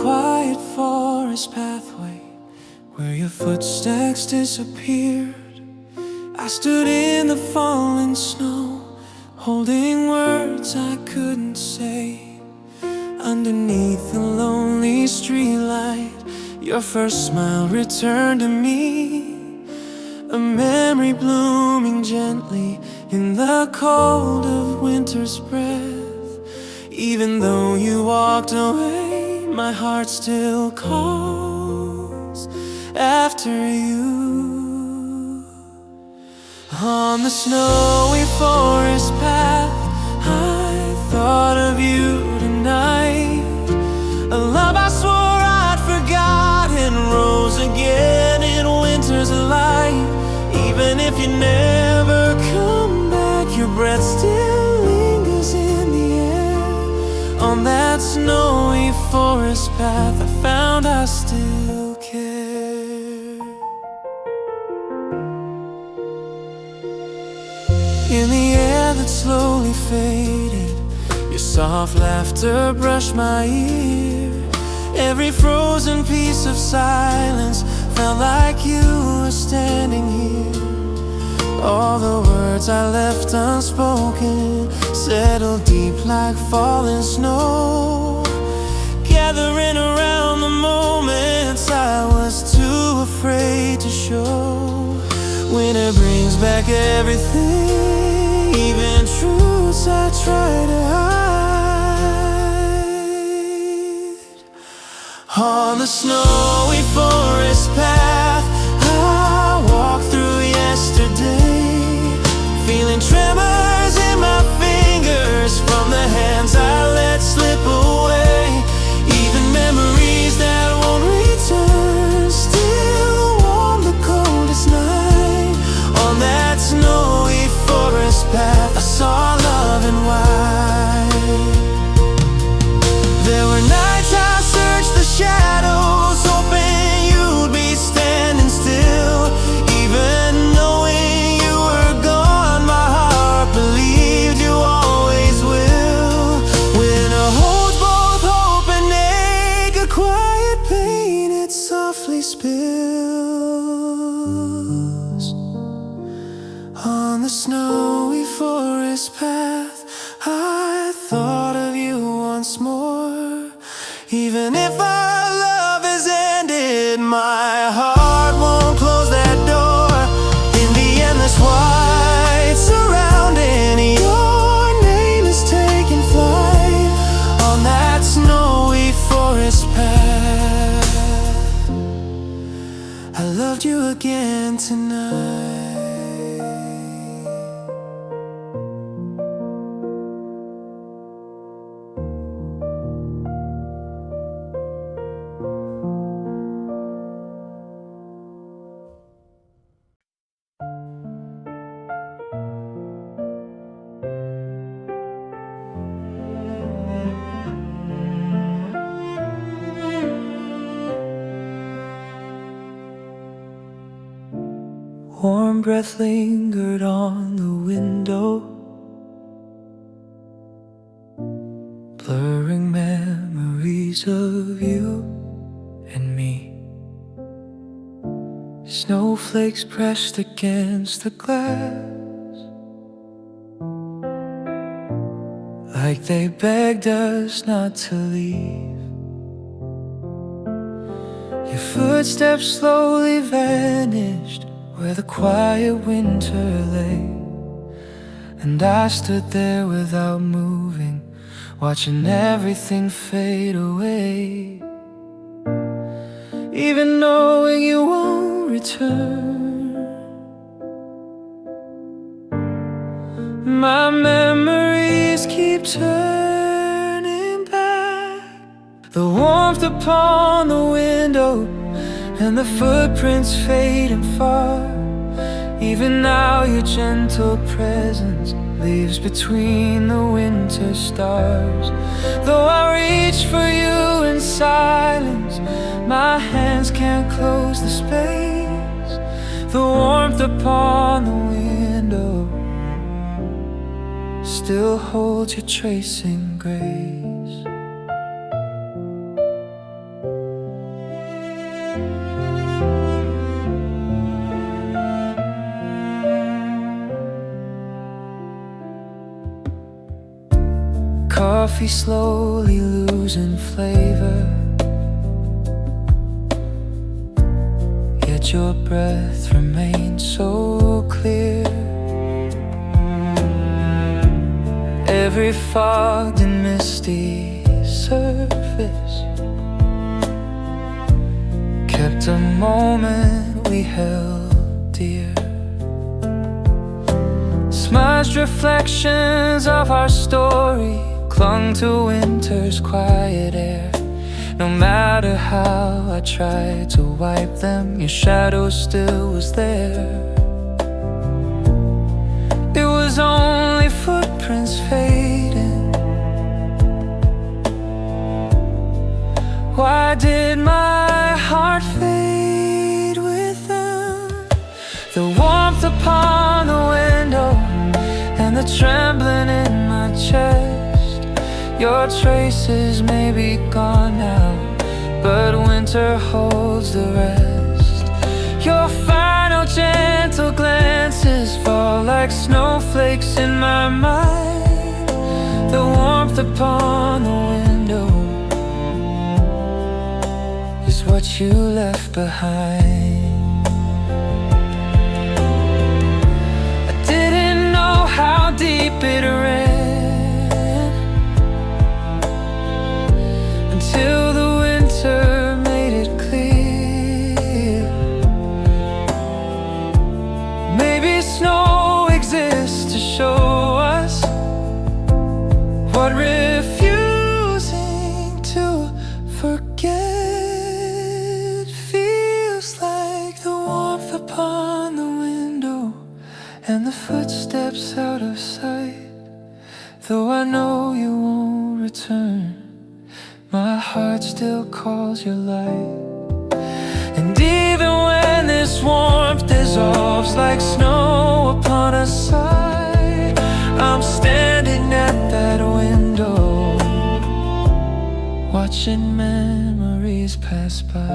quiet forest pathway where your footsteps disappeared. I stood in the falling snow, holding words I couldn't say. Underneath the lonely streetlight, your first smile returned to me, a memory blooming gently in the cold of winter's breath. Even though you walked away, my heart still calls after you. On the snowy forest path, I thought of you tonight. A love I swore I'd forgotten rose again in winter's light. Even if you never come back, your breath still lingers in the air. On that snowy forest path, I found I still care. In the air that slowly faded, your soft laughter brushed my ear. Every frozen piece of silence felt like you were standing here. All the words I left unspoken settled deep like falling snow, gathering around the moments I was too afraid to show. Winter brings back everything, even truths I try to hide. On the snowy forest path, I walked through yesterday, feeling tremors in my fingers from the hands I let slip away. Even memories that won't return still warm the coldest night. On that snowy forest path, I saw love in white. There were nights I searched the shadows, hoping you'd be standing still. Even knowing you were gone, my heart believed you always will. Winter holds both hope and ache, a quiet pain it softly spills. On the snowy forest path, I thought of you once more. Even if our love has ended, my heart won't close that door. In the endless white surrounding, your name is taking flight. On that snowy forest path, I loved you again tonight. Warm breath lingered on the window, blurring memories of you and me. Snowflakes pressed against the glass, like they begged us not to leave. Your footsteps slowly vanished where the quiet winter lay, and I stood there without moving, watching everything fade away. Even knowing you won't return, my memories keep turning back. The warmth upon the window and the footprints fading far. Even now your gentle presence lives between the winter stars. Though I reach for you in silence, my hands can't close the space. The warmth upon the window still holds your tracing grace. coffee slowly losing flavor, yet your breath remains so clear. Every fogged and misty surface kept a moment we held dear. Smudged reflections of our story clung to winter's quiet air. No matter how I tried to wipe them, your shadow still was there. It was only footprints fading. Why did my heart fade with them? The warmth upon the window and the trembling in my chest. Your traces may be gone now, but winter holds the rest. Your final gentle glances fall like snowflakes in my mind. The warmth upon the window is what you left behind. I didn't know how deep it ran until the winter made it clear. Maybe snow exists to show us what refusing to forget feels like. The warmth upon the window and the footsteps out of sight. Though I know you won't return, my heart still calls your light. And even when this warmth dissolves like snow upon a side, I'm standing at that window, watching memories pass by.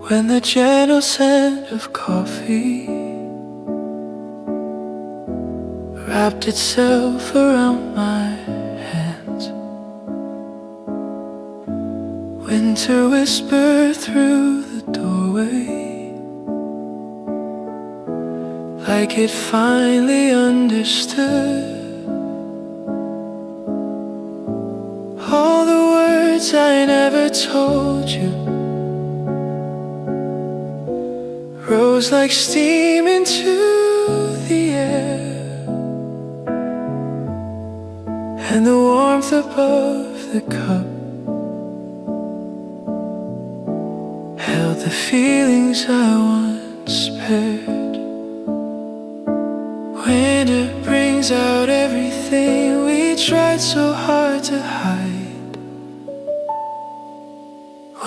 When the gentle scent of coffee wrapped itself around my hands, winter whispered through the doorway, like it finally understood all the words I never told you. Rose like steam into the air, and the warmth above the cup held the feelings I once spared. Winter brings out everything we tried so hard to hide.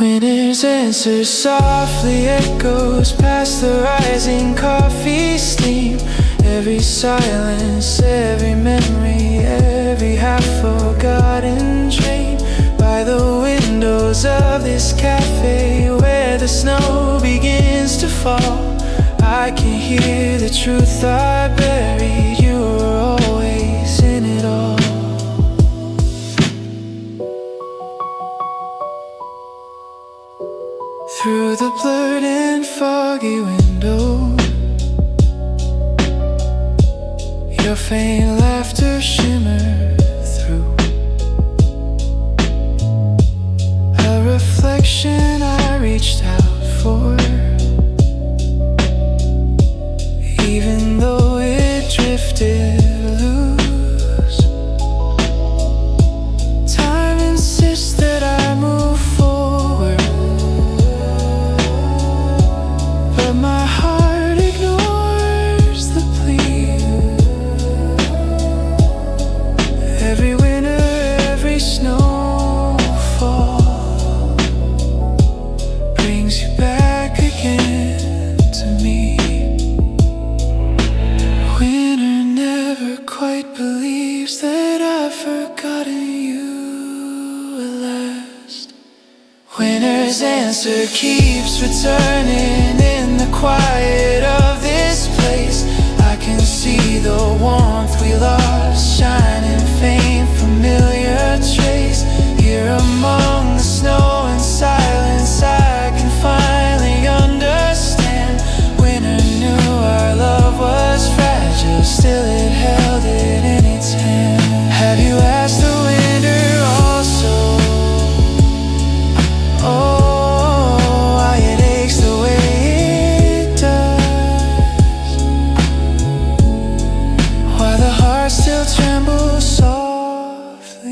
Winter's answer softly echoes past the rising coffee steam. Every silence, every memory, every half-forgotten dream. By the windows of this cafe where the snow begins to fall, I can hear the truth I buried. You were always in it all. Through the blurred and foggy window, your faint laughter shimmered through. A reflection I reached out for, even though it drifted loose. Time insists that I move forward, but my heart ignores the plea. Every winter, every snowfall brings you back again to me. believes that I've forgotten you at last. Winter's answer keeps returning in the quiet of this place. I can see the warmth we lost, shining faint, familiar trace. Here among the snow and silence, I can finally understand. Winter knew our love was fragile, still it held it in its hand. Have you asked the winter also? Oh, why it aches the way it does? Why the heart still trembles softly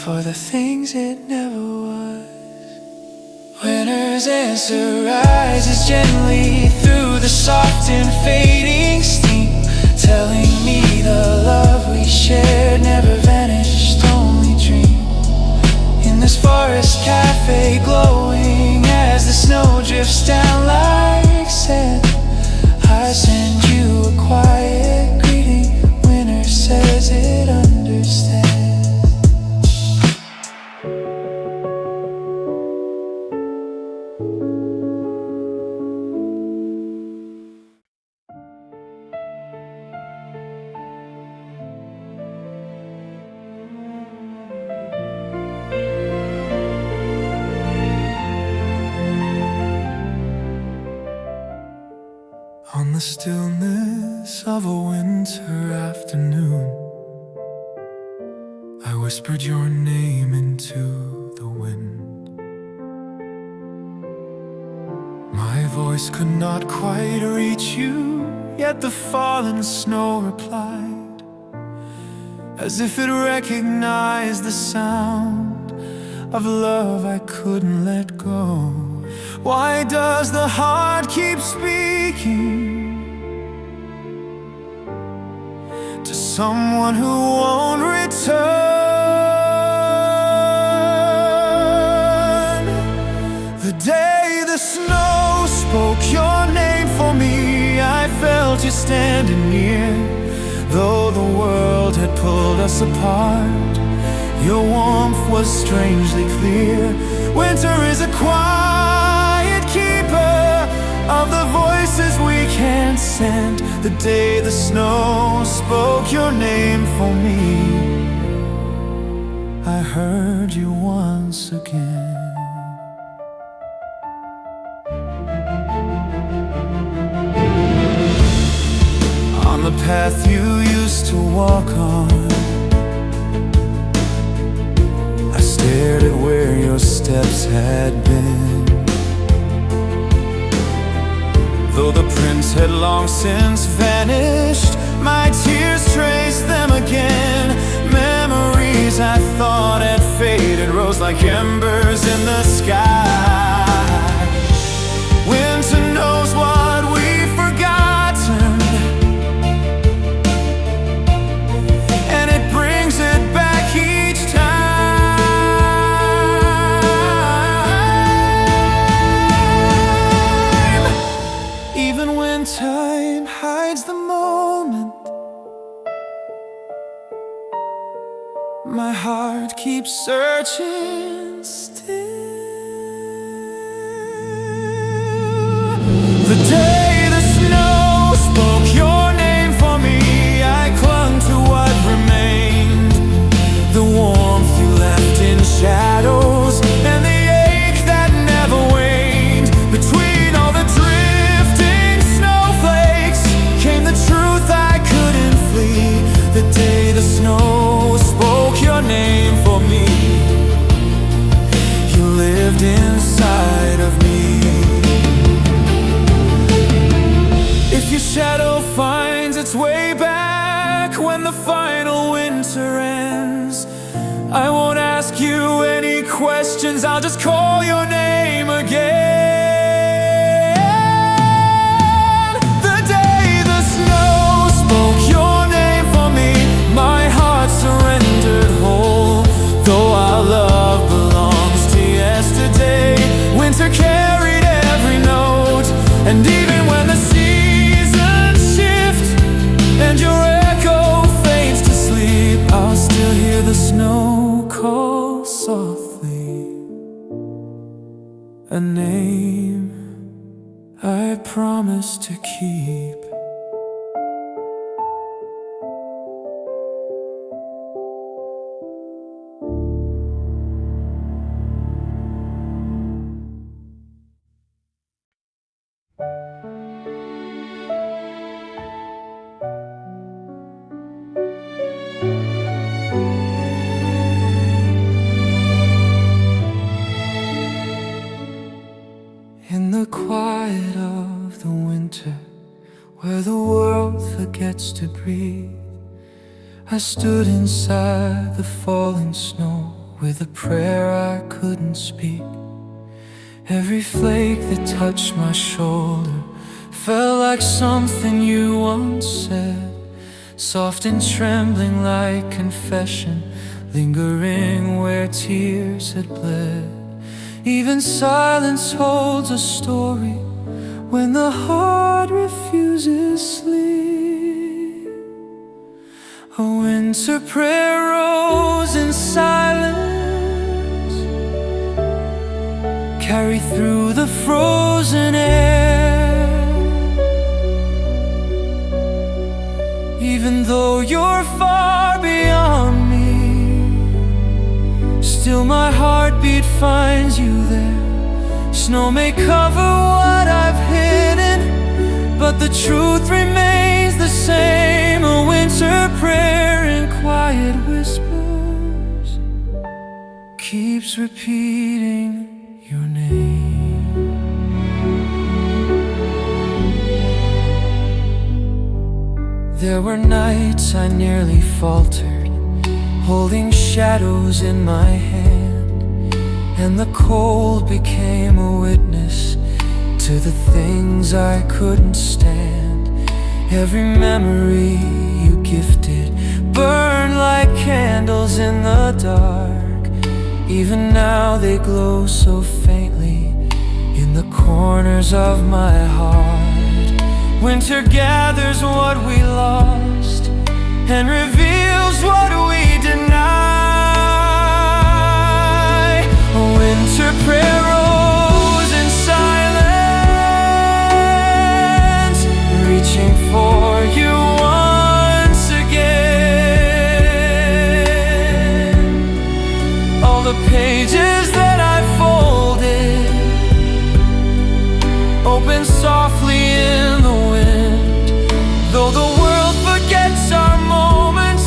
for the things it never was. Winter's answer rises gently through the soft and fading steam, telling me the love we shared never vanished, only dreamed. In this forest cafe glowing as the snow drifts down like sand, I send you a quiet greeting. Winter says it understands. On the stillness of a winter afternoon, I whispered your name into the wind. My voice could not quite reach you, yet the fallen snow replied, as if it recognized the sound of love I couldn't let go. Why does the heart keep speaking to someone who won't return? The day the snow spoke your name for me, I felt you standing near. Though the world had pulled us apart, your warmth was strangely clear. Winter is a quiet keeper of the voices we can't send. The day the snow spoke your name for me, I heard you once again. On the path you used to walk on, I stared at where your steps had been. Though the prints had long since vanished, my tears traced them again. Memories I thought had faded rose like embers in the sky. Winter knows what we've forgotten, and it brings it back each time. Even when time hides the moment, my heart keeps searching still. The day the snow spoke your name for me, I clung to what remained. The warmth you left in shadows, and the ache that never waned. Between all the drifting snowflakes came the truth I couldn't flee. The day the snow spoke your name for me, you lived inside of me. If your shadow finds its way back when the final winter ends, I won't ask you any questions, I'll just call your name again. The day the snow spoke your name for me, my heart surrendered whole. Though our love belongs to yesterday, winter carried every note. And even when the seasons shift and you're a name I promise to keep. In the quiet of the winter, where the world forgets to breathe, I stood inside the falling snow with a prayer I couldn't speak. Every flake that touched my shoulder felt like something you once said, soft and trembling like confession, lingering where tears had bled. Even silence holds a story when the heart refuses sleep. A winter prayer rose in silence, carried through the frozen air. Even though you're far beyond me, still my heartbeat finds you there. Snow may cover what I've hidden, but the truth remains the same. A winter prayer in quiet whispers keeps repeating your name. There were nights I nearly faltered, holding shadows in my hand, and the cold became a witness to the things I couldn't stand. Every memory you gifted burned like candles in the dark. Even now they glow so faintly in the corners of my heart. Winter gathers what we lost and reveals what we deny. A winter prayer rose in silence, reaching for you once again. All the pages that I folded open softly in the wind. Though the world forgets our moments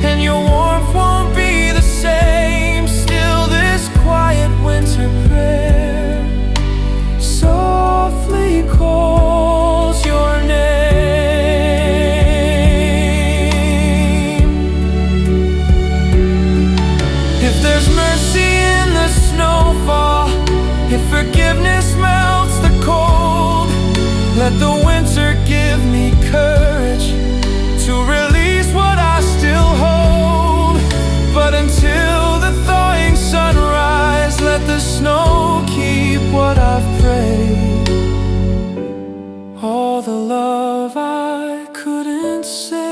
and your warmth won't be the same, still this quiet winter prayer softly calls your name. If there's mercy in the snowfall, if forgiveness melts the cold, let the winter give me courage to release what I still hold. But until the thawing sunrise, let the snow keep what I've prayed. All the love I couldn't say.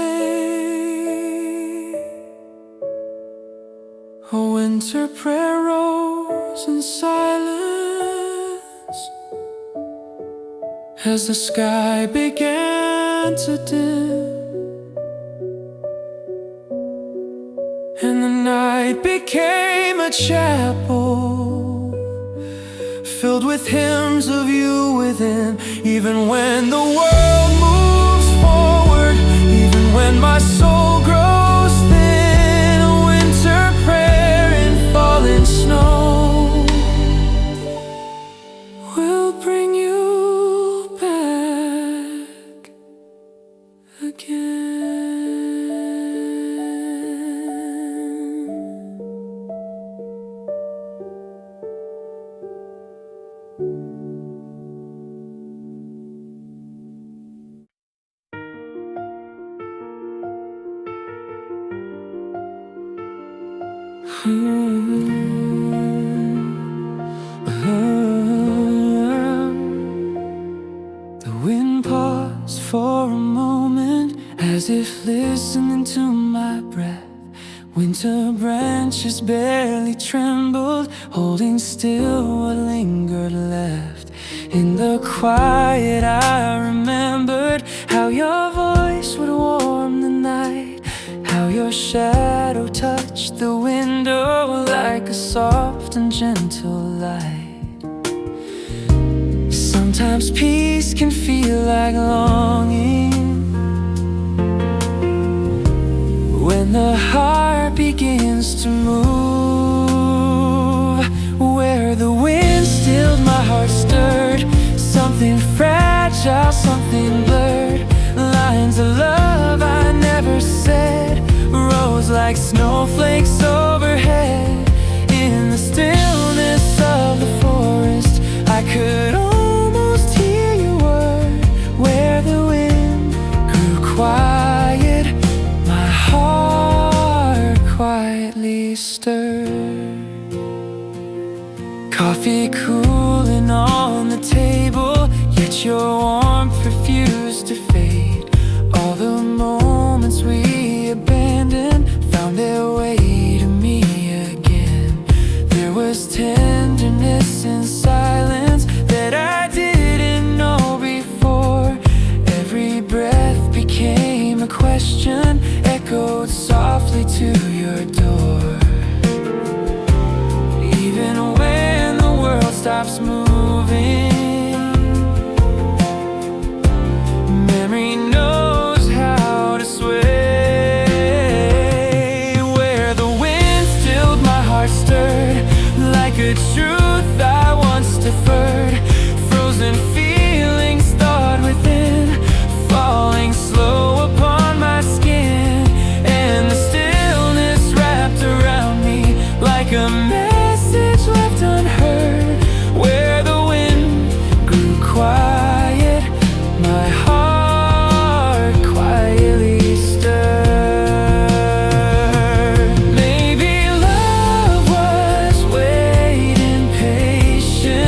A winter prayer rose in silence as the sky began to dim, and the night became a chapel filled with hymns of you within. Even when the world moves forward, even when my soul grows thin, a winter prayer in falling snow will bring you back again. The wind paused for a moment, as if listening to my breath. Winter branches barely trembled, holding still what lingered left. In the quiet I remembered how your voice would warm the night, how your shadow touched the window like a soft and gentle light. Sometimes peace can feel like longing when the heart begins to move. Where the wind stilled, my heart stirred. Something fragile, something blurred. Lines of love I never said rose like snowflakes overhead. In the stillness of the forest I could almost hear your word. Where the wind grew quiet, my heart quietly stirred. Coffee cooling on the table, yet your warmth refused to fade. All the moments we abandoned found their way to me again. There was tenderness in silence that I didn't know before. Every breath became a question, echoed softly to your door. Even when the world stops moving, memory knows how to sway. Where the wind stilled, my heart stirred like a truth I once deferred. Frozen feelings thawed within, falling slow upon my skin. And the stillness wrapped around me like a message left unheard. Where the wind grew quiet, my heart quietly stirred. Maybe love was waiting patiently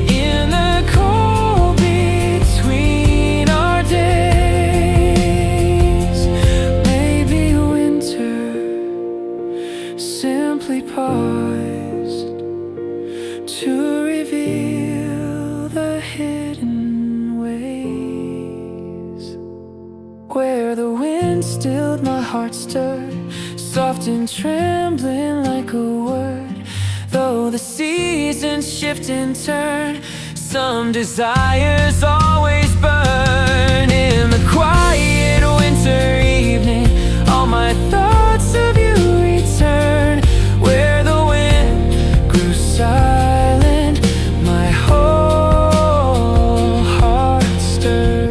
in the cold between our days. Maybe winter simply paused to reveal the hidden ways. Where the wind stilled, my heart stirred, soft and trembling like a word. Though the seasons shift and turn, some desires always burn. In the quiet winter evening, all my thoughts of you return. Where the wind grew silent, my whole heart stirred.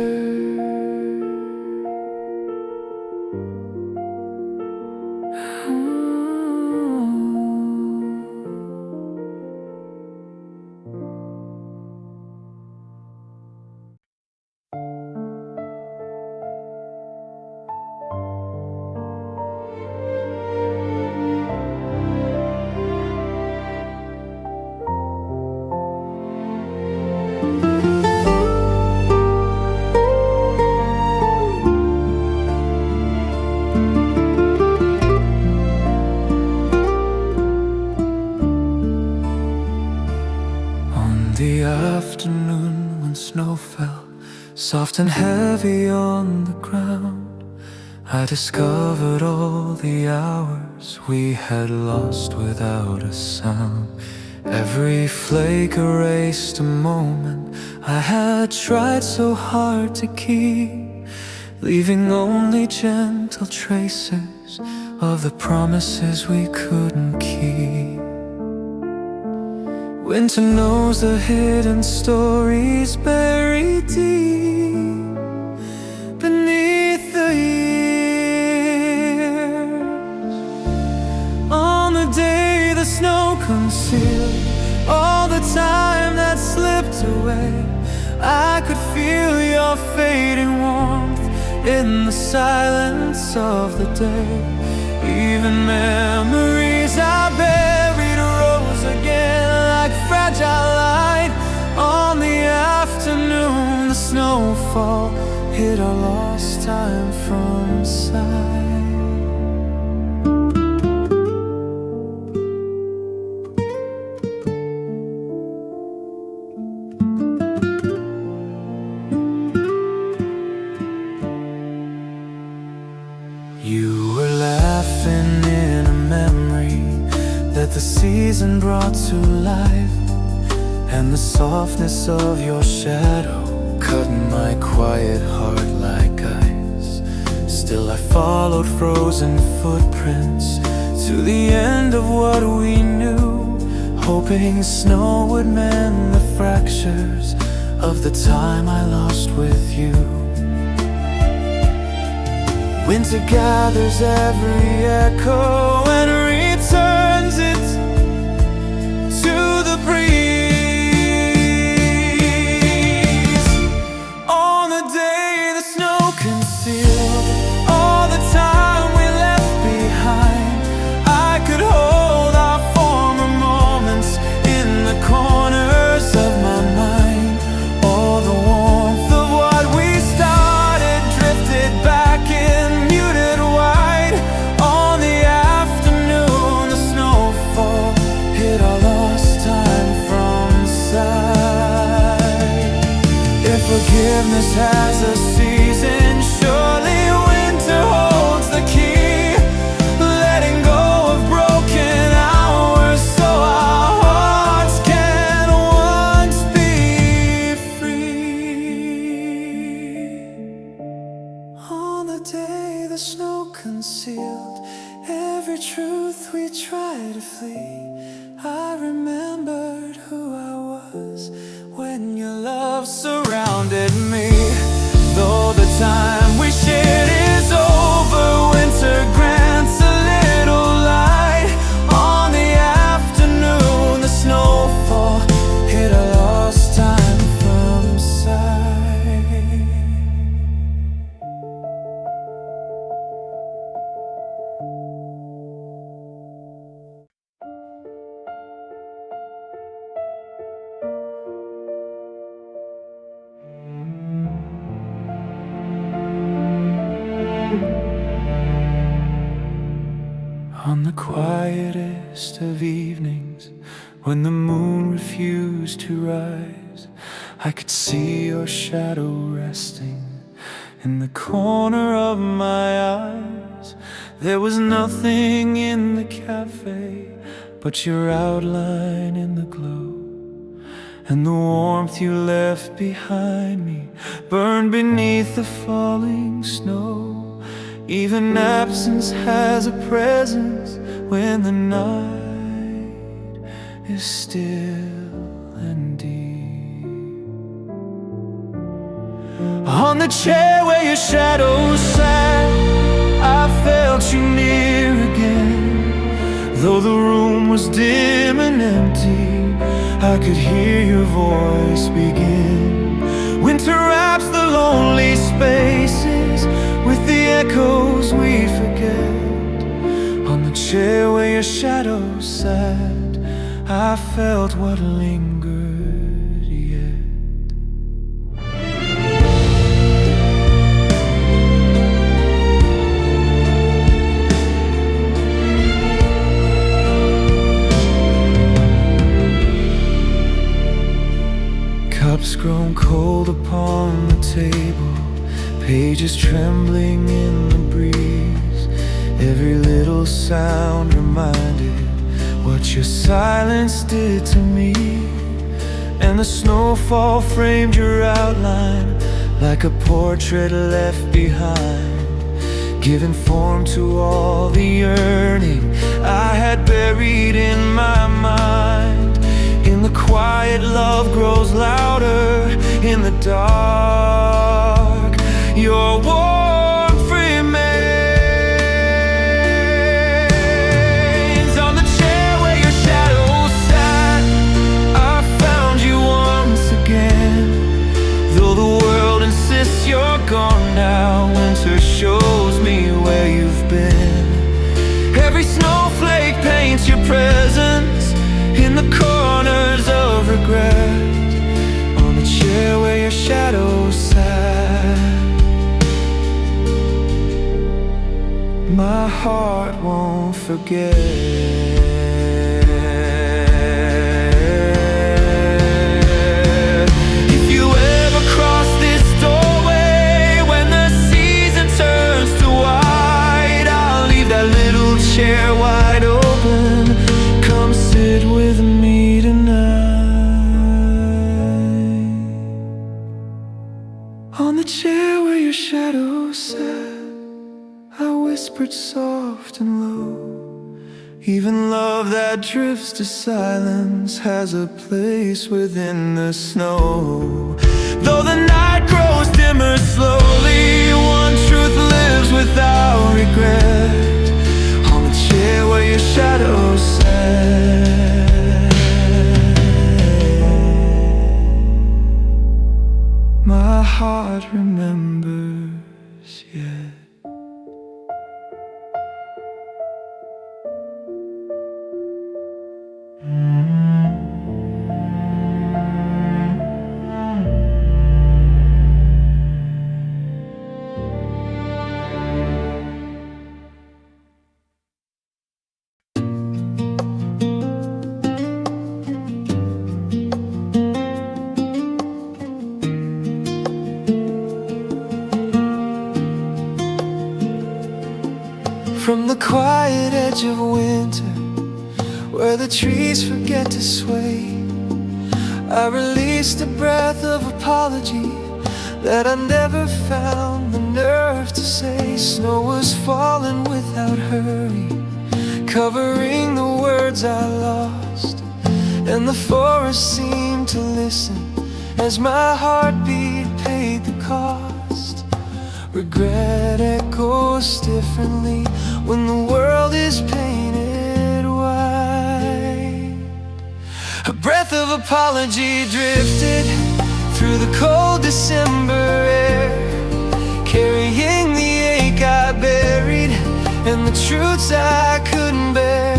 The afternoon when snow fell, soft and heavy on the ground, I discovered all the hours we had lost without a sound. Every flake erased a moment I had tried so hard to keep, leaving only gentle traces of the promises we couldn't keep. Winter knows the hidden stories buried deep beneath the years. On the day the snow concealed all the time that slipped away, I could feel your fading warmth in the silence of the day. Even memories I buried rose again like fragile light. On the afternoon the snowfall hid our lost time from sight. You were laughing in a memory that the season brought to life, and the softness of your shadow cut my quiet heart like ice. Still I followed frozen footprints to the end of what we knew, hoping snow would mend the fractures of the time I lost with you. Winter gathers every echo and returns it to the breeze. On the day the snow concealed all the time we left behind, I could hold our former moments in the corners of my mind. All the warmth of what we started drifted back in muted white. On the afternoon the snowfall hid our lost time from sight. If forgiveness has a season, surely winter holds the key, letting go of broken hours so our hearts can once be free. On the day the snow concealed every truth we tried to flee, I remembered who I was when your love surrounded me. Though the time we shared is over, winter grants a little light. On the afternoon the snowfall hid a lost time from sight. On the quietest of evenings, when the moon refused to rise, I could see your shadow resting in the corner of my eyes. There was nothing in the cafe but your outline in the glow, and the warmth you left behind me burned beneath the falling snow. Even absence has a presence when the night is still and deep. On the chair where your shadow sat, I felt you near again. Though the room was dim and empty, I could hear your voice begin. Winter wraps the lonely spaces with the echoes we forget. On the chair where your shadow sat, I felt what lingered yet. Cups grown cold upon the table, pages trembling in the breeze. Every little sound reminded what your silence did to me. And the snowfall framed your outline like a portrait left behind, giving form to all the yearning I had buried in my mind. In the quiet, love grows louder in the dark. Your warmth remains. On the chair where your shadow sat, I found you once again. Though the world insists you're gone now, winter shows me where you've been. Every snowflake paints your presence in the corners of regret. On the chair where your shadow sat, my heart won't forget. If you ever cross this doorway when the season turns to white, whispered soft and low. Even love that drifts to silence has a place within the snow. Though the night grows dimmer slowly, one truth lives without regret. On the chair where your shadow sat, my heart remembers yet. From the quiet edge of winter, where the trees forget to sway, I released a breath of apology that I never found the nerve to say. Snow was falling without hurry, covering the words I lost, and the forest seemed to listen as my heartbeat paid the cost. Regret echoes differently when the world is painted white. A breath of apology drifted through the cold December air, carrying the ache I buried and the truths I couldn't bear.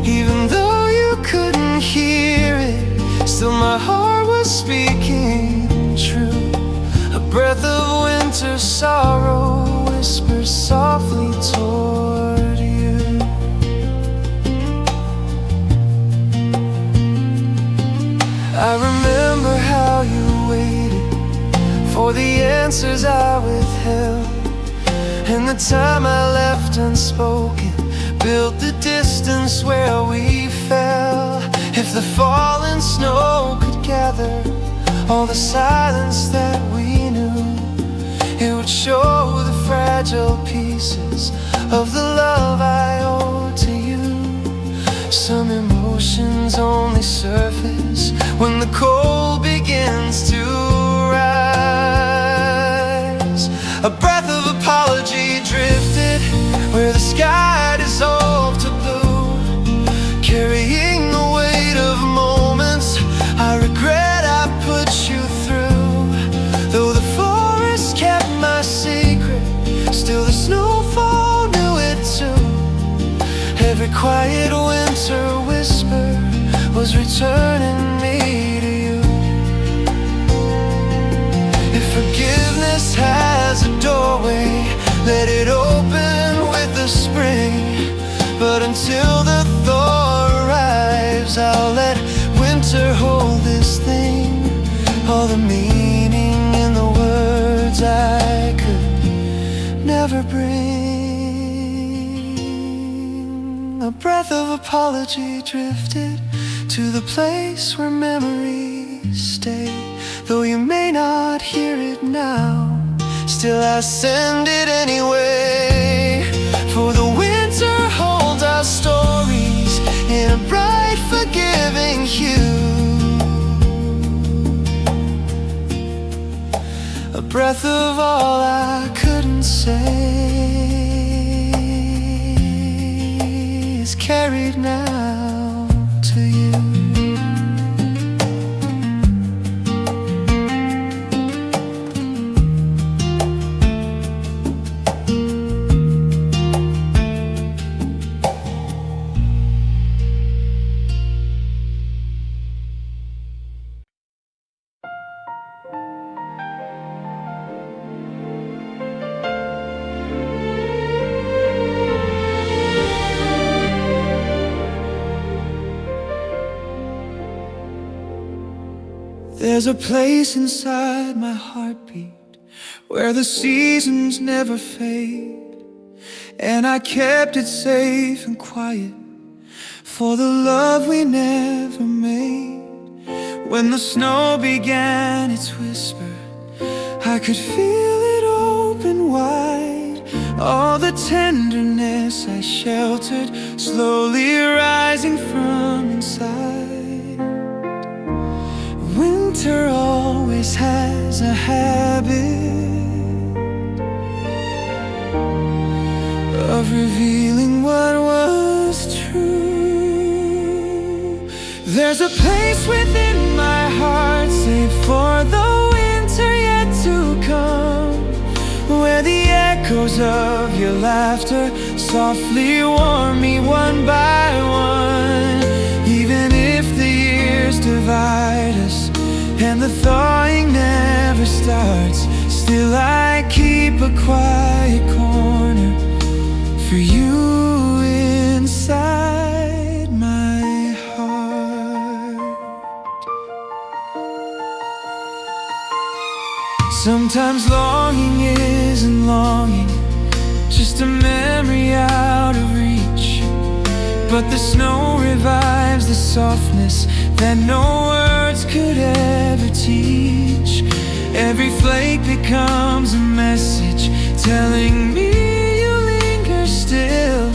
Even though you couldn't hear it, still my heart was speaking true. A breath of winter sorrow whispers softly toward you. I remember how you waited for the answers I withheld, and the time I left unspoken built the distance where we fell. If the falling snow could gather all the silence that we knew, it would show the fragile pieces of the love I owe to you. Some emotions only surface when the cold begins to rise. A breath of apology drifted where the sky dissolved to blue, carrying the weight of moments I regret I put you through. Though the forest kept my secret, still the snowfall knew it too. Every quiet winter whisper was returning me to you. If forgiveness has a doorway, let it open with the spring. But until the thaw arrives, I'll let winter hold this thing. All the meaning in the words I could never bring. A breath of apology drifted to the place where memories stay. Though you may not hear it now, still I send it anyway. For the winter holds our stories in a bright forgiving hue. A breath of all I couldn't say is carried now to you. There's a place inside my heartbeat where the seasons never fade, and I kept it safe and quiet for the love we never made. When the snow began its whisper, I could feel it open wide, all the tenderness I sheltered, slowly rising from inside. Winter always has a habit of revealing what was true. There's a place within my heart saved for the winter yet to come, where the echoes of your laughter softly warm me one by one. Even if the years divide us and the thawing never starts, still I keep a quiet corner for you inside my heart. Sometimes longing isn't longing, just a memory out of reach. But the snow revives the softness that no words could ever teach. Every flake becomes a message telling me you linger still,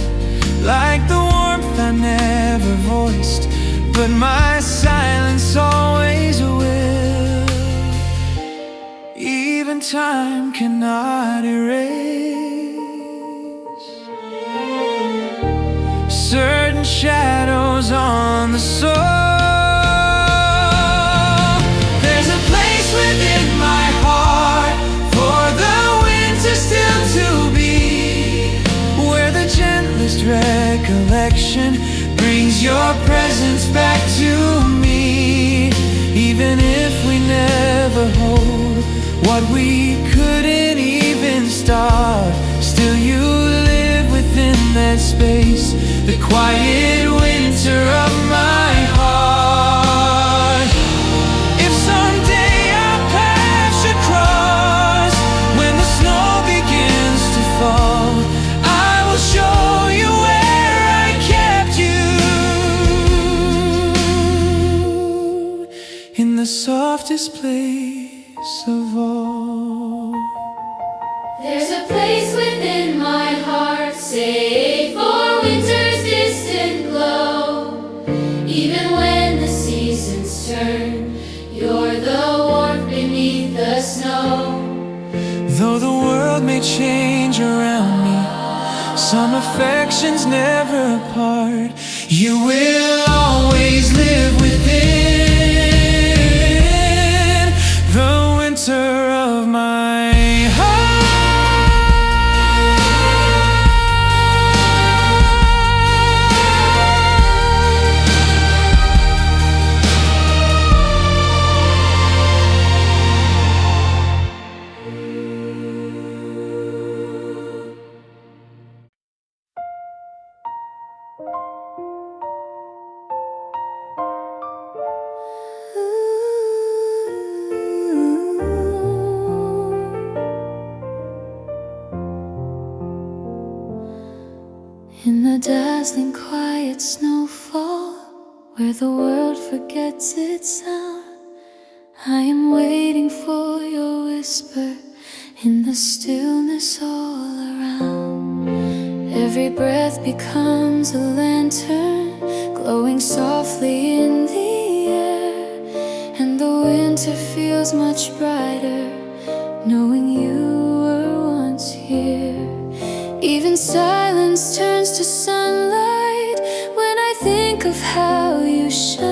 like the warmth I never voiced, but my silence always will. Even time cannot erase certain shadows on the soul. There's a place within my heart for the winter still to be, where the gentlest recollection brings your presence back to me. Even if we never hold what we couldn't even start, still you live within that space, the quiet winter of my heart. If someday our paths should cross, when the snow begins to fall, I will show you where I kept you, in the softest place of all. There's a place within my heart, safe for winter's distant glow. Even when the seasons turn, you're the warmth beneath the snow. Though the world may change around me, some affections never apart, you will always live within the winter of my heart. In the dazzling quiet snowfall, where the world forgets its sound, I am waiting for your whisper in the stillness all around. Every breath becomes a lantern, glowing softly in the air, and the winter feels much brighter, knowing you were once here. Even silence turns to sunlight when I think of how you shined.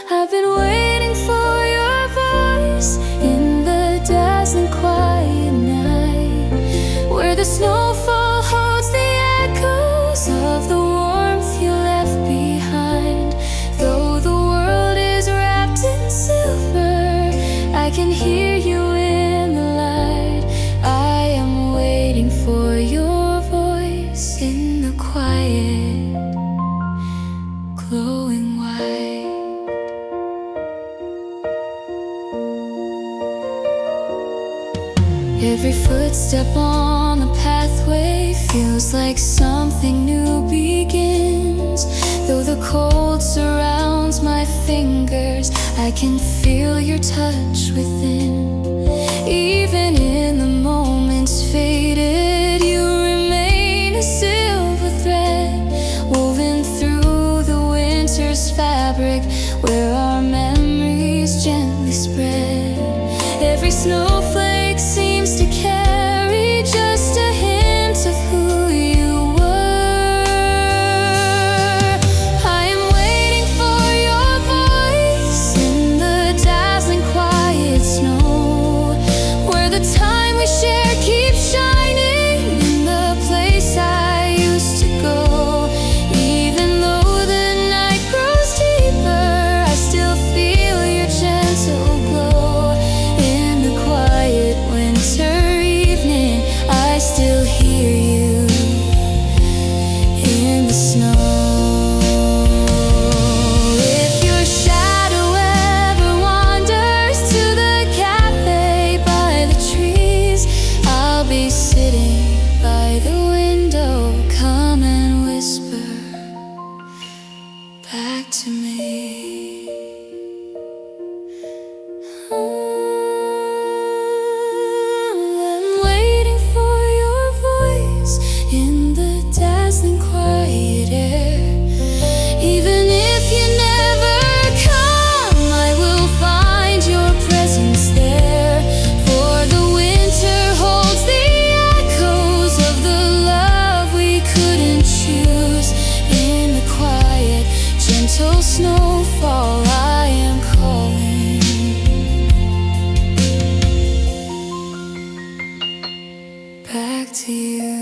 I've been waiting for your voice in the dazzling quiet night, where the snowfall holds the echoes of the warmth you left behind. Though the world is wrapped in silver, I can hear you in the light. I am waiting for your voice in the quiet, glowing white. Every footstep on the pathway feels like something new begins. Though the cold surrounds my fingers, I can feel your touch within. Even in the moments faded, you remain a silver thread woven through the winter's fabric, where our memories gently spread. Every snowflake seems to carry just a hint of who you were. I am waiting for your voice in the dazzling quiet snow, where the time we share keeps shining in the place I used to go. Even though the night grows deeper, I still feel your gentle glow. In the quiet winter evening, I still hear you in the snow. If your shadow ever wanders to the cafe by the trees, I'll be sitting by the window. Come and whisper back to me. I'm waiting for your voice in the dazzling quiet air. Even if you never come, I will find your presence there. For the winter holds the echoes of the love we couldn't choose. In the quiet, gentle snowfall, I am calling back to you.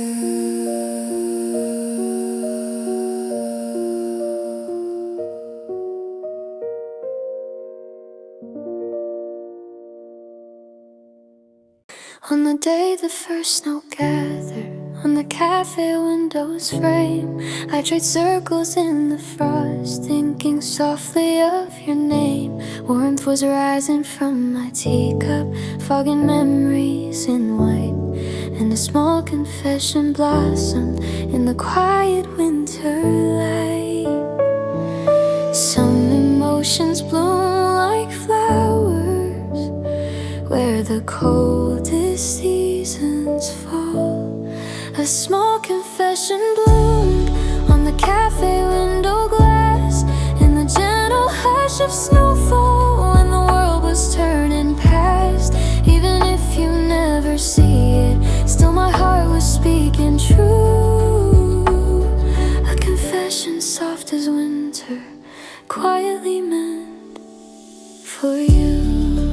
On the day the first snow gathered on the cafe window's frame, I trade circles in the frost, thinking softly of your name. Warmth was rising from my teacup, fogging memories in white, and a small confession blossomed in the quiet winter light. Some emotions bloom like flowers where the coldest seasons fall. A small confession bloomed on the cafe window glass in the gentle hush of snowfall, when the world was turning past. Even if you never see it, still my heart was speaking true. A confession soft as winter, quietly meant for you.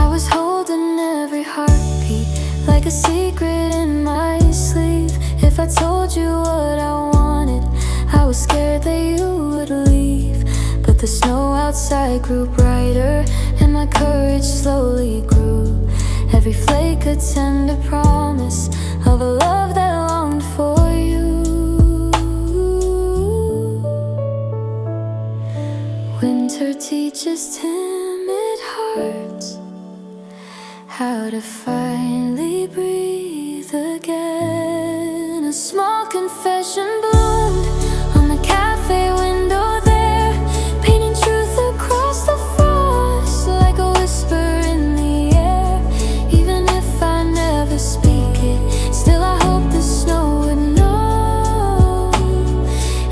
I was holding every heartbeat like a secret in my sleeve. If I told you what I wanted, I was scared that you would leave. But the snow outside grew brighter and my courage slowly grew. Every flake a tender promise of a love that longed for you. Winter teaches timid hearts how to finally breathe again. A small confession bloomed on the cafe window there, painting truth across the frost like a whisper in the air. Even if I never speak it, still I hope the snow would know.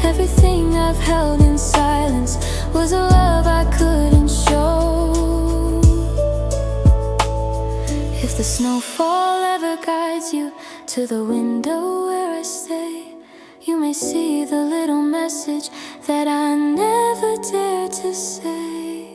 Everything I've held in silence was a love I couldn't show. If the snowfall ever guides you to the window where I stay, you may see the little message that I never dared to say.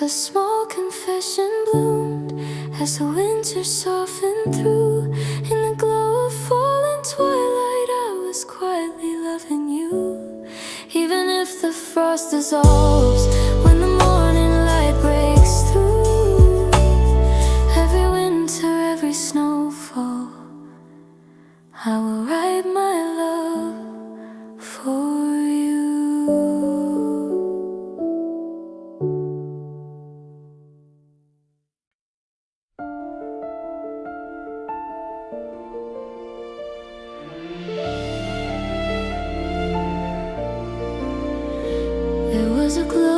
A small confession bloomed as the winter softened through. In the glow of fallen twilight, I was quietly loving you. Even if the frost dissolves when the morning light breaks through, every winter, every snowfall, I will write my love for you. There was a glow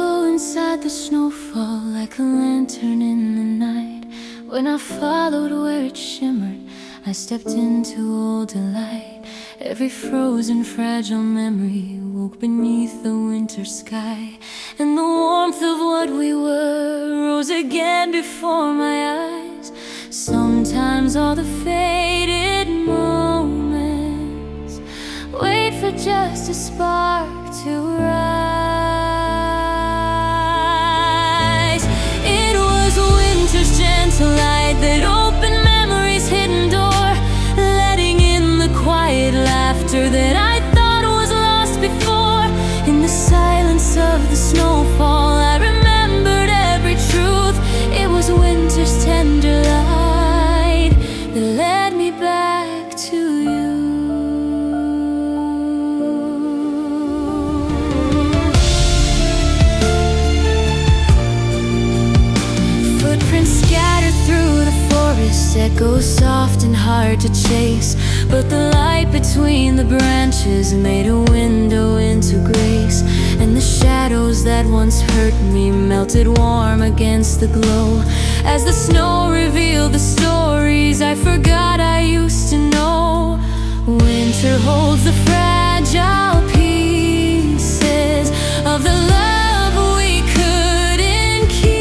in the night. When I followed where it shimmered, I stepped into old delight. Every frozen, fragile memory woke beneath the winter sky, and the warmth of what we were rose again before my eyes. Sometimes all the faded moments wait for just a spark to rise. It was winter's gentle light that opened memory's hidden door, letting in the quiet laughter that I thought was lost before. In the silence of the snowfall, I remembered every truth. It was winter's tender light that led me back to you. Footprints scattered through the forest, echo soft and hard to chase, but the light between the branches made a window into grace, and the shadows that once hurt me melted warm against the glow, as the snow revealed the stories I forgot I used to know. Winter holds the fragile pieces of the love we couldn't keep.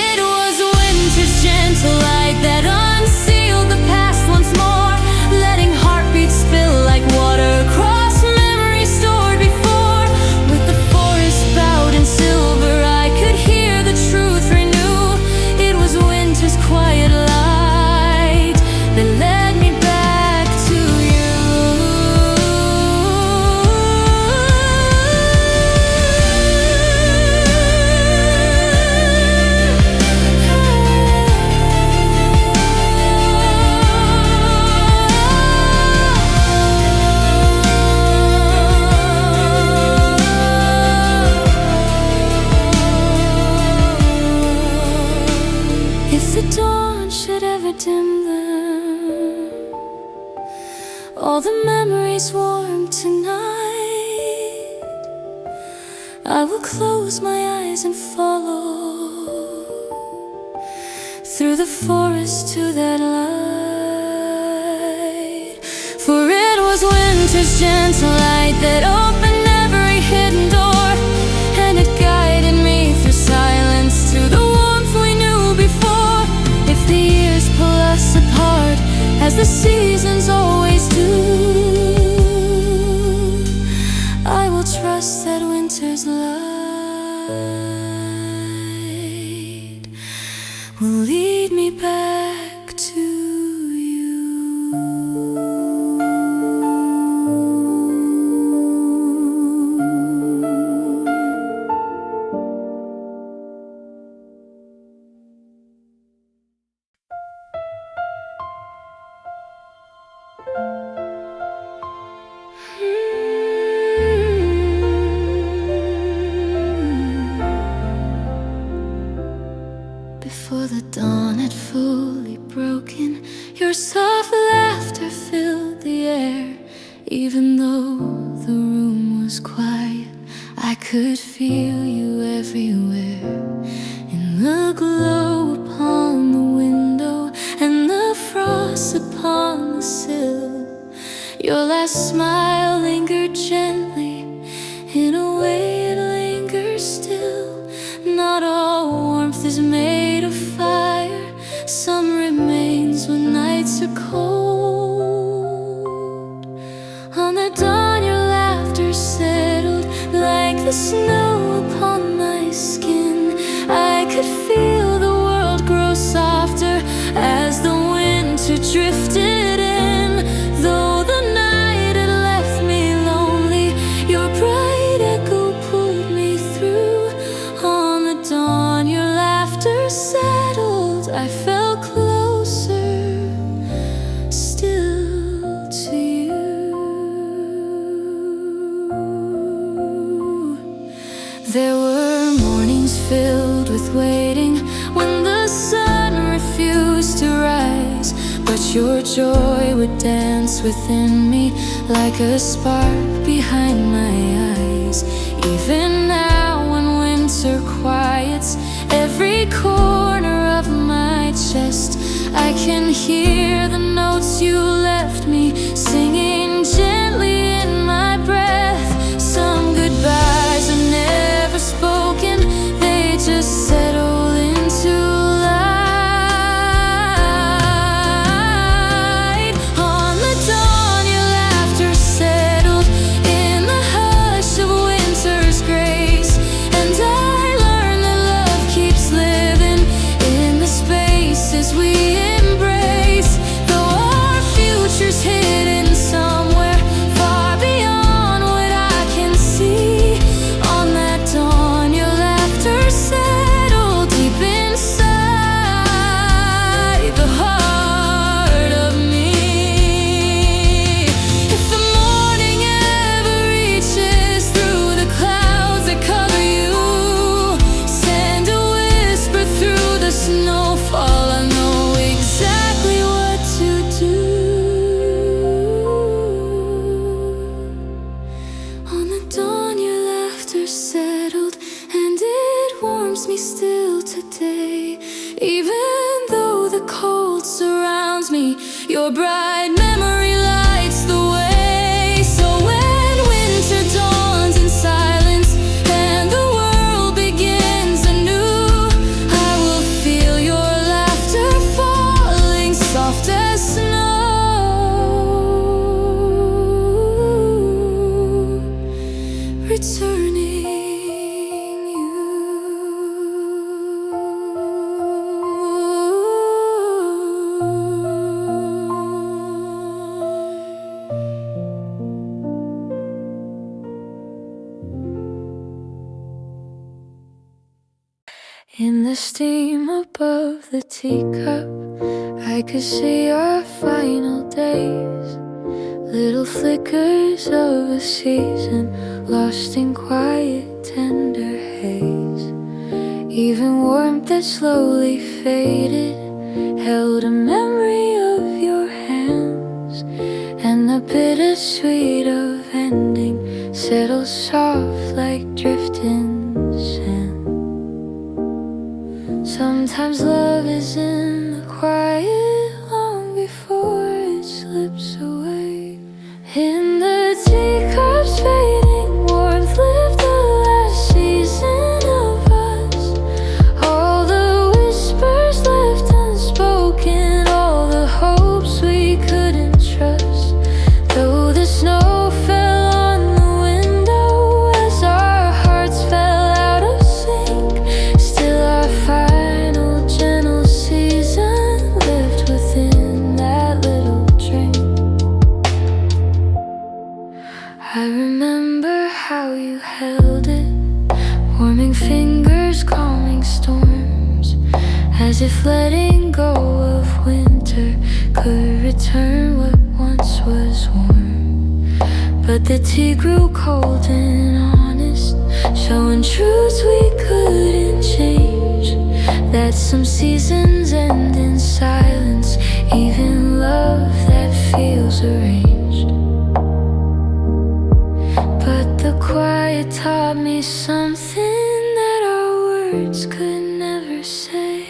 It was winter's gentle light that unsealed the past once more, letting heartbeats spill like water across memory stored before. With the forest bowed in silver, I could hear the truth renew. It was winter's quiet light that led me back to you. If the dawn should ever dim them, all the memories warm tonight, I will close my eyes and follow through the forest to that light. For it was winter's gentle light that opened every hidden door, and it guided me through silence to the warmth we knew before. If the years pull us apart, as the seasons always do, I will trust that winter's light will lead me back to you. Before the dawn had fully broken, your soft laughter filled the air. Even though the room was quiet, I could feel you everywhere. In the glow upon the window and the frost upon the sill, your last smile lingered gently. In a way it lingers still. Not all warmth is made of fire. Some remains when nights are cold. On the dawn your laughter settled like the snow upon my skin. I could feel the world grow softer as the winter drifted in. Though the night had left me lonely, your bright echo pulled me through. On the dawn your laughter settled, I felt closer still to you. There were mornings filled with waiting when the sun refused to rise, but your joy would dance within me like a spark behind my eyes. Even now when can hear the notes you left me singing gently in my breath. Some goodbyes are never spoken, they just settle into light. On the dawn your laughter settled in the hush of winter's grace, and I learned that love keeps living in the spaces we embrace. Though our future's hidden somewhere far beyond what I can see, on that dawn your laughter settled deep inside the heart of me. If the morning ever reaches through the clouds that cover you, send a whisper through the snowfall, I know exactly what to do. On the dawn your laughter settled, and it warms me still today. Even though the cold surrounds me, your bright memory lights the way. So when winter dawns in silence and the world begins anew, I will feel your laughter falling soft as snow, returning in the steam above the teacup, I could see our final days. Little flickers of a season lost in quiet, tender haze. Even warmth that slowly faded held a memory of your hands, and the bittersweet of ending settled soft like drifting sand. Sometimes love is in the quiet long before it slips away. In the teacup's fading warmth lived the last season of us. All the whispers left unspoken, all the hopes we couldn't trust. Though the snow fell on the window as our hearts fell out of sync, still our final gentle season lived within that little drink. I remember how you held it, warming fingers, calming storms, as if letting go of winter could return what once was warm. But the tea grew cold and honest, showing truths we couldn't change, that some seasons end in silence, even love that feels arranged. But the quiet taught me something that our words could never say.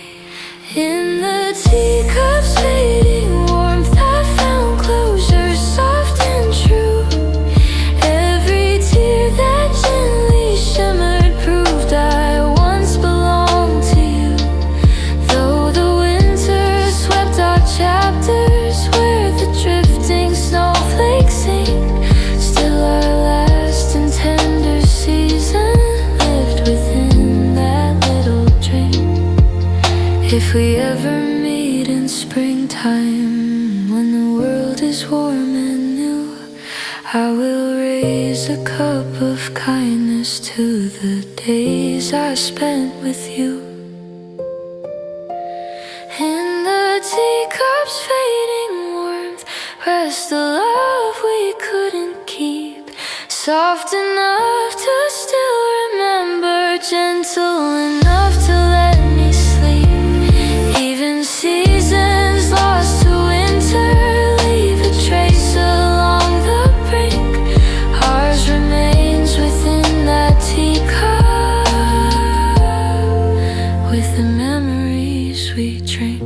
In the teacup's fading warmth I found closure, soft and true. Every tear that gently shimmered proved I once belonged to you. Though the winter swept our chapters where the drifting snowflakes sink, still our last and tender season lived within that little drink. If we ever meet in springtime, when the world is warm and new, I will raise a cup of kindness to the days I spent with you. In the teacup's fading warmth rests the love we couldn't keep, soft enough to still remember, gentle enough to let me sleep. Even seasons lost to winter leave a trace along the brink. Ours remains within that teacup, with the memories we drink.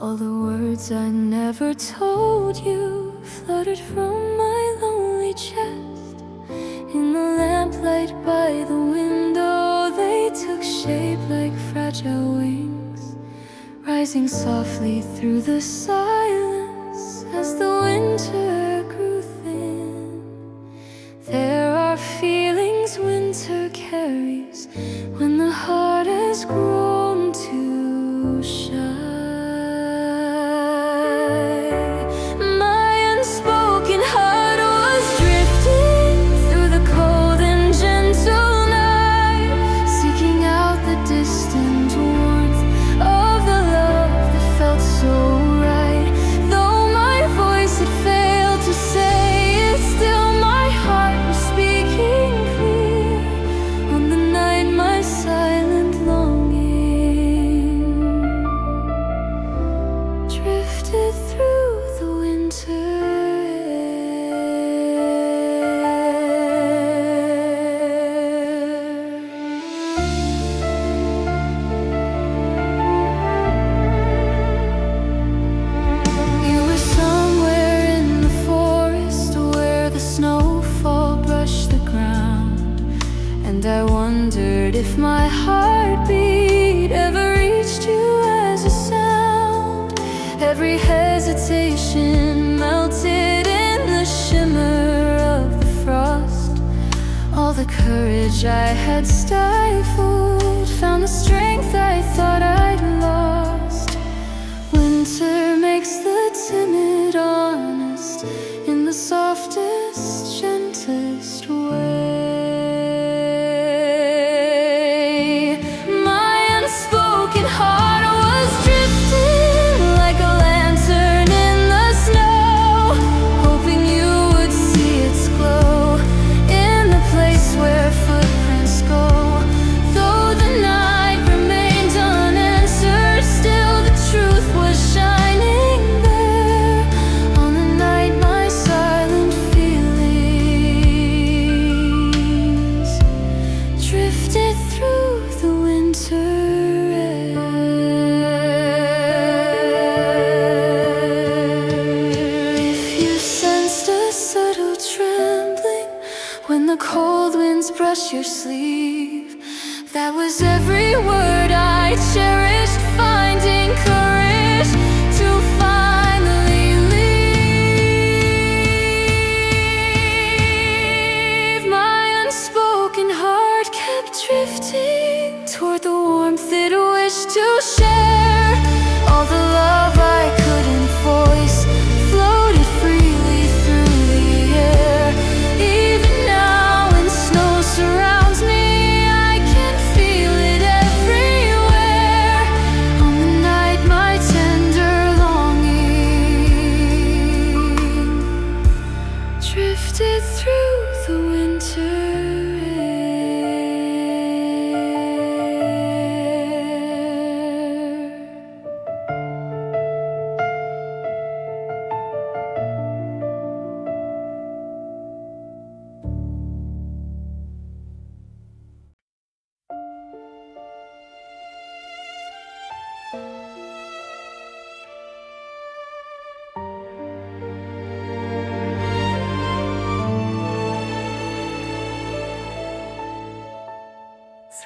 All the words I never told you fluttered from my lonely chest. In the lamplight by the window, they took shape like fragile wings, rising softly through the silence as the winter grew thin. There are feelings winter carries when the heart has grown too shy. My unspoken heart was drifting through the cold and gentle night, seeking out the distant warmth of the love that felt so right. Though my voice had failed to say it, still my heart was speaking clear. On the night my silent longing drifted through the winter You were somewhere in the forest where the snowfall brushed the ground, and I wondered if my heartbeat ever reached you as a sound. Every hesitation melted in the shimmer of the frost. All the courage I had stifled found the strength I thought I'd lost. Winter makes the timid honest in the softest, gentlest way. My unspoken heart was drifting like a lantern in the snow, hoping you would see its glow in the place where footprints go. Though the night remained unanswered, still the truth was shining there. On the night my silent feelings drifted through the winter air. If you sensed a subtle trembling when the cold winds brush your sleeve, that was every word I cherished, finding courage to finally leave. My unspoken heart kept drifting toward the warmth it wished to share. All the love I couldn't voice floated freely through the air. Even now when snow surrounds me, I can feel it everywhere. On the night my tender longing drifted through the winter air.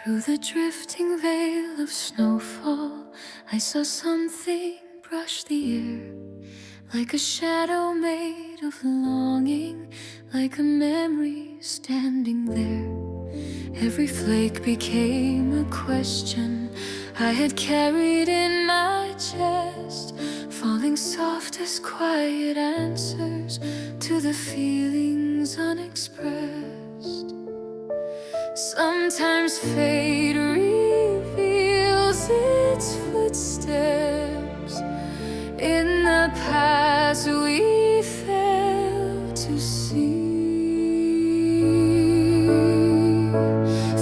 Through the drifting veil of snowfall, I saw something brush the air, like a shadow made of longing, like a memory standing there. Every flake became a question I had carried in my chest, falling soft as quiet answers to the feelings unexpressed. Sometimes fate reveals its footsteps in the paths we fail to see.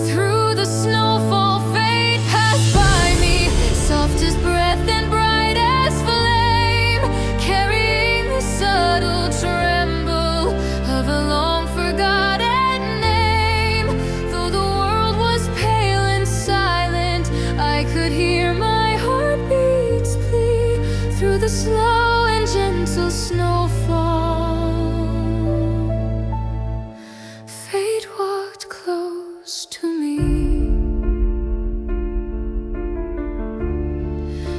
Through the snowfall, fate passed by me, soft as breath and bright as flame, carrying the subtle tremble of a long forgotten name. Though the world was pale and silent, I could hear my heartbeats plea through slow and gentle snowfall. Fate walked close to me.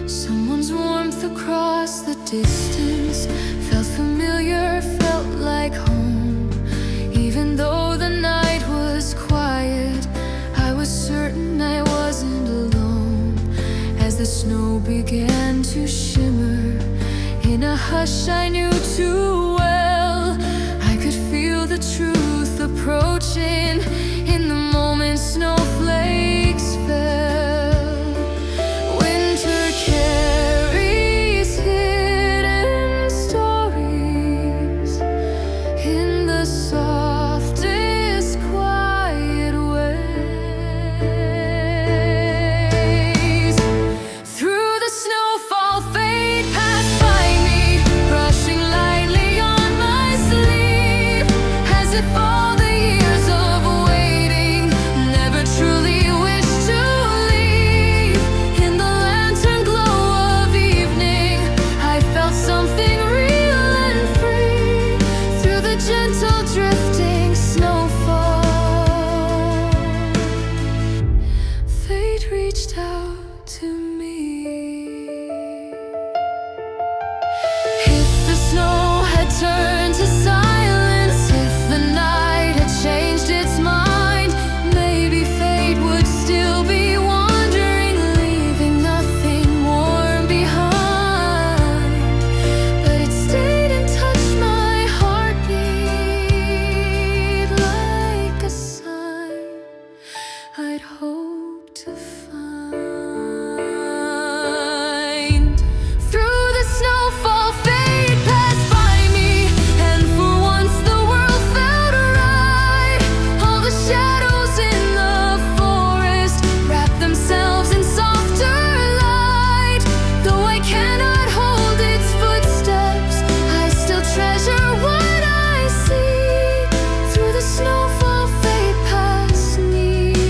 Someone's warmth across the distance felt familiar, felt like home. Even though the night was quiet, I was certain I wasn't alone. As the snow began to shimmer in a hush I knew too well, I could feel the truth approaching. In the moment snowflakes fell. Winter carries hidden stories in the softest quiet ways. Through the snowfall, fate passed by me, brushing lightly on my sleeve, as if all the years of waiting never truly wished to leave. In the lantern glow of evening, I felt something real and free. Through the gentle drifting snowfall, fate reached out to me. If the snow had turned to silence, if the night had changed its mind, maybe fate would still be wandering, leaving nothing warm behind. But it stayed and touched my heartbeat like a sign I'd hoped to find. Through the snowfall, fate passed by me, and for once the world felt right. All the shadows in the forest wrapped themselves in softer light. Though I cannot hold its footsteps, I still treasure what I see. Through the snowfall, fate passed near,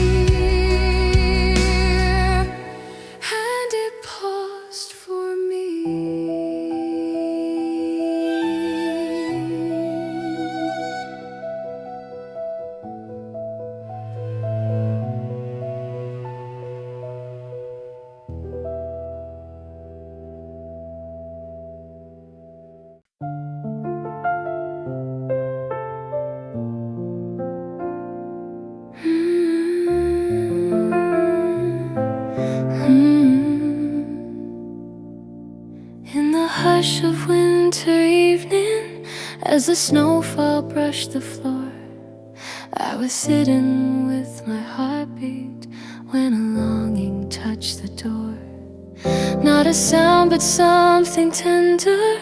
and it paused for me. In the hush of winter evening, as the snowfall brushed the floor, I was sitting with my heartbeat when a longing touched the door. Not a sound but something tender,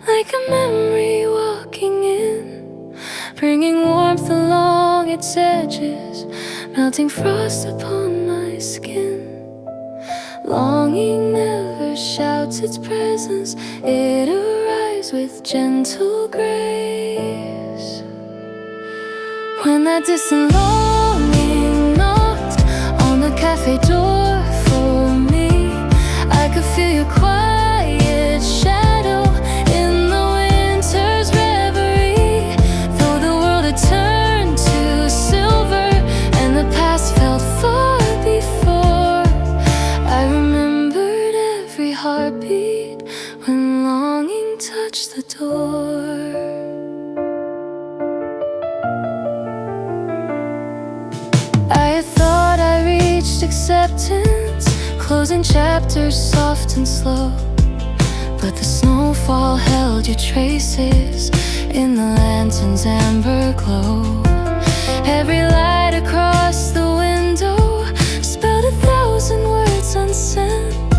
like a memory walking in, bringing warmth along its edges, melting frost upon my skin. Longing never shouts its presence, it arrives with gentle grace. When that distant longing knocked on the cafe door for me, I could feel your quiet shadow in the winter's reverie. Though the world had turned to silver and the past felt far before, I remembered every heartbeat when longing touched the door. I had thought I reached acceptance, closing chapters soft and slow, but the snowfall held your traces in the lantern's amber glow. Every light across the window spelled 1,000 words unsent,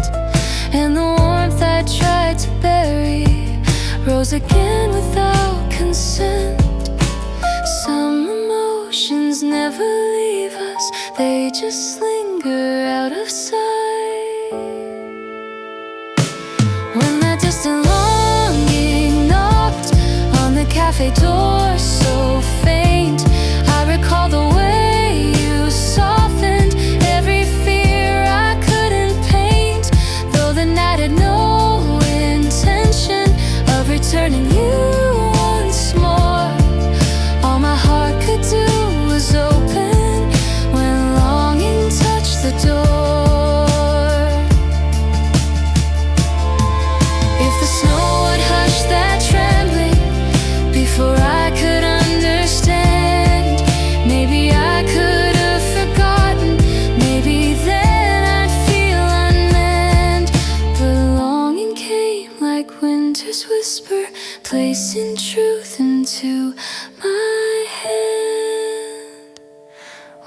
and the warmth I tried to bury rose again without consent. Some emotions never leave us, they just linger out of sight. When that distant longing knocked on the cafe door so faint, I recall the way you softened every fear I couldn't paint. Though the night had no intention, like winter's whisper, placing truth into my hand.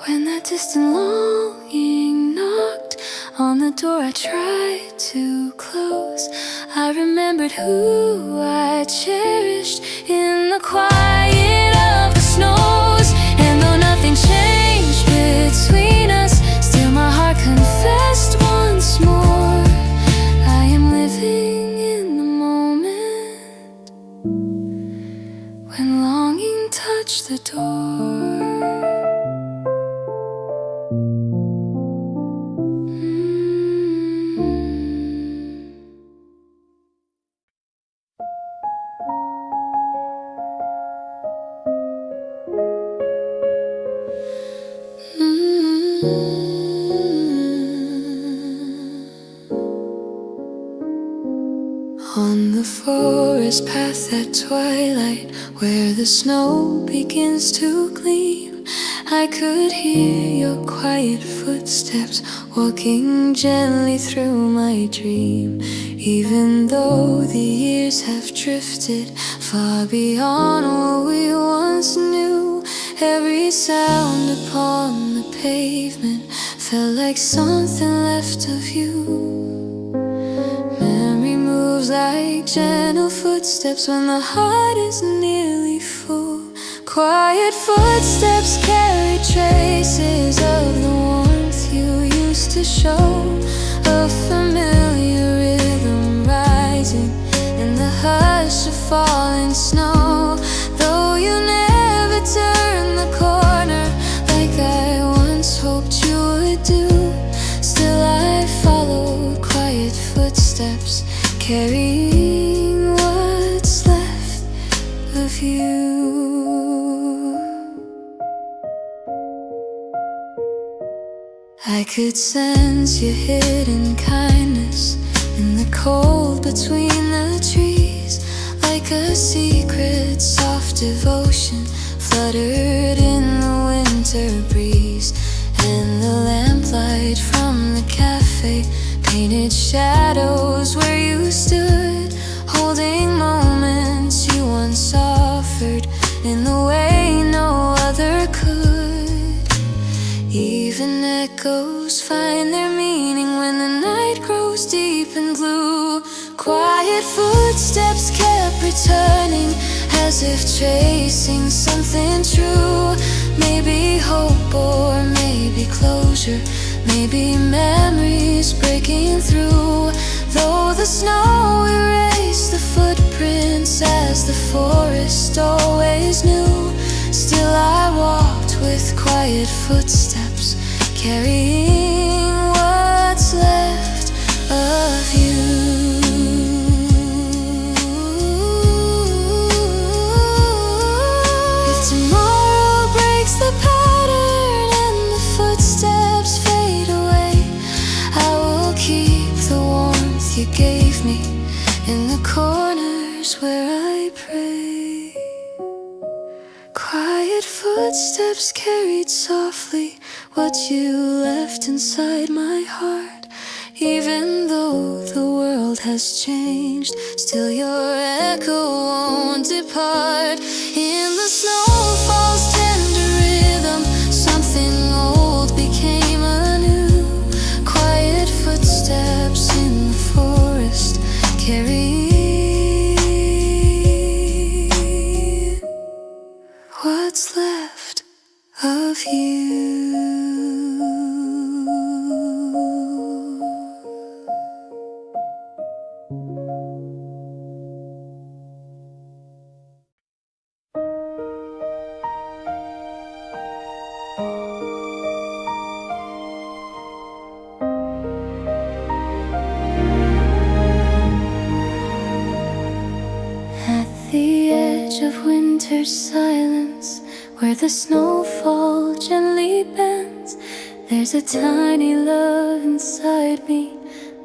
When that distant longing knocked on the door I tried to close, I remembered who I cherished in the quiet of the snows. And though nothing changed between us, still my heart confessed once more, I am living in the moment when longing touched the door. On the forest path at twilight, where the snow begins to gleam, I could hear your quiet footsteps walking gently through my dream. Even though the years have drifted far beyond what we once knew, every sound upon the pavement felt like something left of you. Like gentle footsteps when the heart is nearly full. Quiet footsteps carry traces of the warmth you used to show. A familiar rhythm rising in the hush of falling snow. Though you never turned the corner like I once hoped you would do, still I followed quiet footsteps, carrying what's left of you. I could sense your hidden kindness in the cold between the trees, like a secret soft devotion fluttered in the winter breeze. And the lamplight from the cafe painted shadows where you stood, holding moments you once offered in the way no other could. Even echoes find their meaning when the night grows deep and blue. Quiet footsteps kept returning, as if tracing something true. Maybe hope or maybe closure, maybe memories breaking through. Though the snow erased the footprints as the forest always knew, still I walked with quiet footsteps, carrying what's left of you. If tomorrow breaks the pattern and the footsteps fade away, I will keep the warmth you gave me in the corners where I pray. Quiet footsteps carried softly what you left inside my heart. Even though the world has changed, still your echo won't depart. In the snowfall's tender rhythm, something old became anew. Quiet footsteps in the forest carry what's left of you. Of winter's silence, where the snowfall gently bends, there's a tiny love inside me,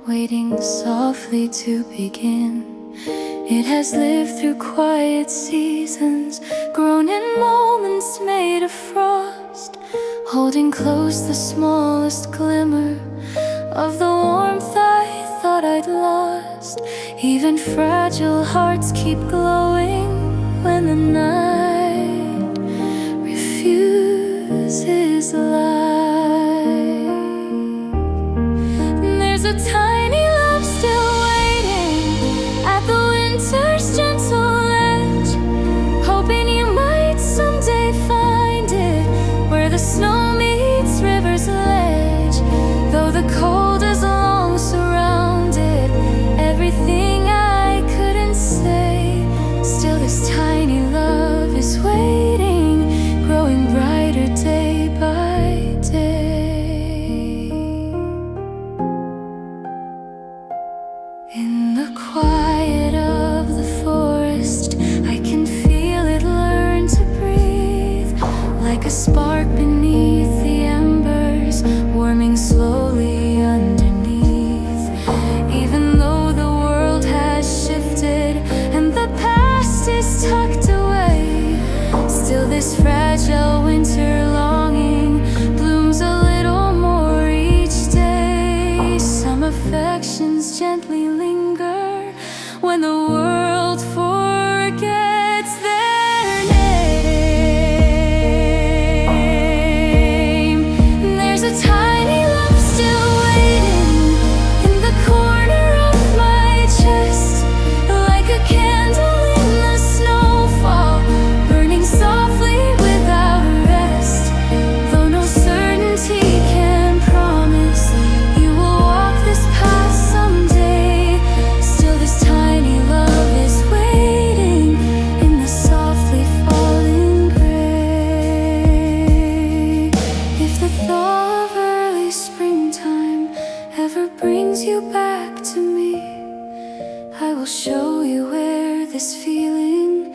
waiting softly to begin. It has lived through quiet seasons, grown in moments made of frost, holding close the smallest glimmer of the warmth I thought I'd lost. lost. Even fragile hearts keep glowing when the night refuses light. There's a tiny love still waiting at the winter's gentle edge, hoping you might someday find it where the snow meets river's ledge. Though the cold has long surrounded everything I couldn't say, still this tiny love is waiting, growing brighter day by day. In the quiet of the forest, I can feel it learn to breathe, like a spark beneath the embers, warming slowly underneath. Even though the world has shifted and the past is tucked away, still this fragile winter longing blooms a little more each day. Some affections gently linger when the world forgets their name. There's a tiny love still waiting in the corner of my chest, like a candle in the snowfall, burning softly without rest. Though no certainty can promise you will walk this path someday, still this tiny love is waiting in the softly falling gray. If the thaw of early springtime ever brings you back to me, I will show you where this feeling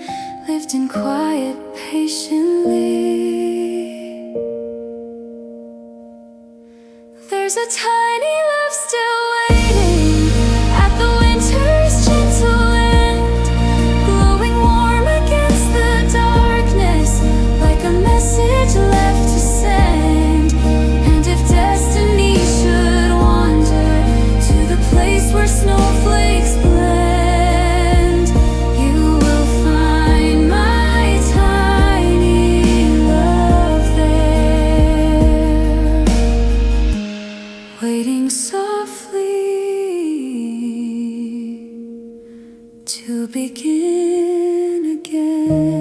lived in quiet patiently. There's a tiny love still waiting at the winter's gentle end, glowing warm against the darkness, like a message left to send. And if destiny should wander to the place where snowflakes blend, you will find my tiny love there, waiting softly to begin again.